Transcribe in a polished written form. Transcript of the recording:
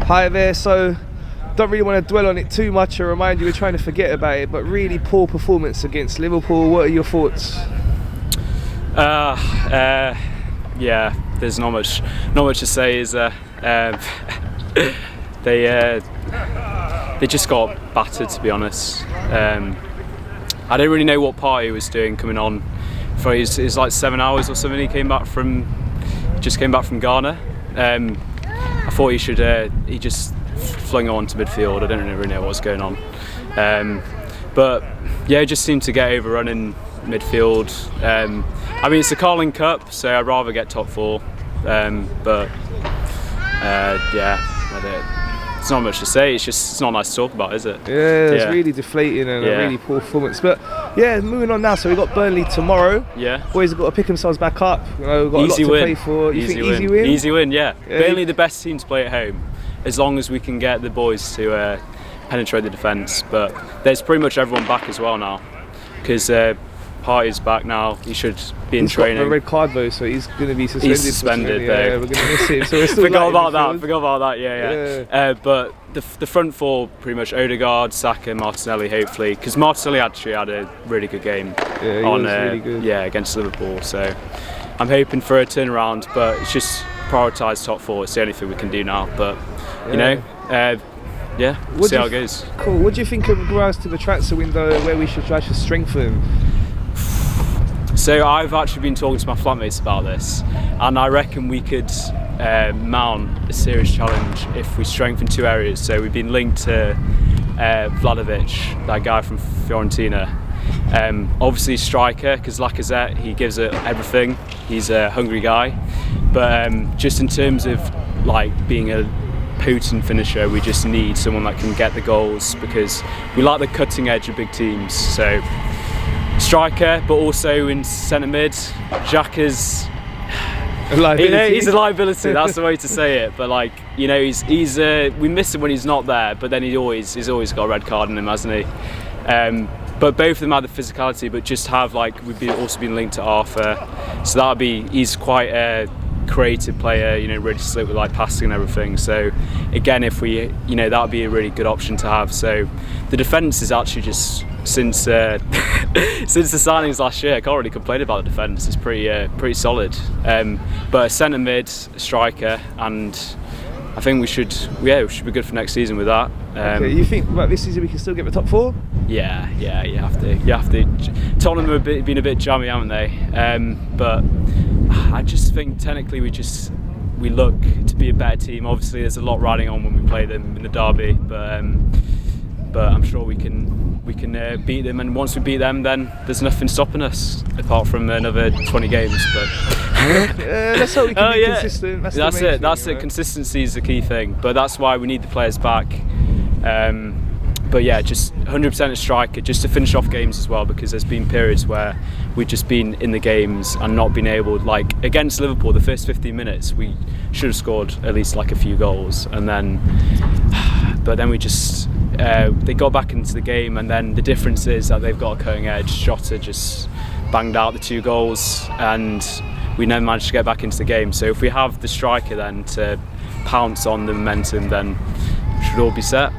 Hi there. So, don't really want to dwell on it too much or remind you we're trying to forget about it, but really poor performance against Liverpool. What are your thoughts? Yeah, there's not much to say. Is they just got battered, to be honest. I don't really know what Partey was doing coming on. For his like 7 hours or something. He just came back from Ghana. I thought he just flung on to midfield. I don't really know what's going on. But yeah, he just seemed to get overrun in midfield. I mean, it's the Carling Cup, so I'd rather get top four. But yeah, it's not much to say. It's not nice to talk about, is it? Yeah, it's really deflating and a really poor performance. But yeah, moving on now. So we've got Burnley tomorrow. Yeah. Boys have got to pick themselves back up. We've got easy a lot to win. play for. You think easy win? Easy win, yeah. Burnley the best team to play at home, as long as we can get the boys to penetrate the defence. But there's pretty much everyone back as well now, because Partey's back now. He should be in training. He's got a red card though, so he's going to be suspended. He's suspended though. Yeah, we're going to miss him. So we're still Forgot about that. Yeah. But the front four, pretty much Odegaard, Saka, Martinelli, hopefully, because Martinelli actually had a really good game really good. Against Liverpool. So I'm hoping for a turnaround, but it's just prioritise top four. It's the only thing we can do now. But we'll see how it goes. Cool. What do you think of regards to the transfer window, where we should try to strengthen? So I've actually been talking to my flatmates about this, and I reckon we could mount a serious challenge if we strengthen two areas. So we've been linked to Vlahovic, that guy from Fiorentina. Obviously striker, because Lacazette, he gives it everything. He's a hungry guy. But just in terms of like being a potent finisher, we just need someone that can get the goals, because we like the cutting edge of big teams. So striker, but also in centre mid, Xhaka's he's a liability. That's the way to say it. But like, he's we miss him when he's not there, but then he's always got a red card in him, hasn't he? But both of them have the physicality, but just have we've also been linked to Arthur, so he's quite a creative player, really slick with passing and everything. So again, if we, that would be a really good option to have. So the defence is actually just since the signings last year, I can't really complain about the defence. It's pretty solid. But a centre mid, a striker, and I think we should be good for next season with that. Okay, you think about this season we can still get the top four? Yeah, you have to. Tottenham have been a bit jammy, haven't they? But I just think technically we look to be a better team. Obviously, there's a lot riding on when we play them in the derby, but I'm sure we can beat them. And once we beat them, then there's nothing stopping us apart from another 20 games. But let's hope we can be consistent. That's it. Right? Consistency is the key thing. But that's why we need the players back. But yeah, just 100% a striker, just to finish off games as well, because there's been periods where we've just been in the games and not been able, like against Liverpool, the first 15 minutes we should have scored at least a few goals, and then we just they got back into the game, and then the difference is that they've got a cutting edge. Jota just banged out the 2 goals, and we never managed to get back into the game. So if we have the striker then to pounce on the momentum, then we should all be set.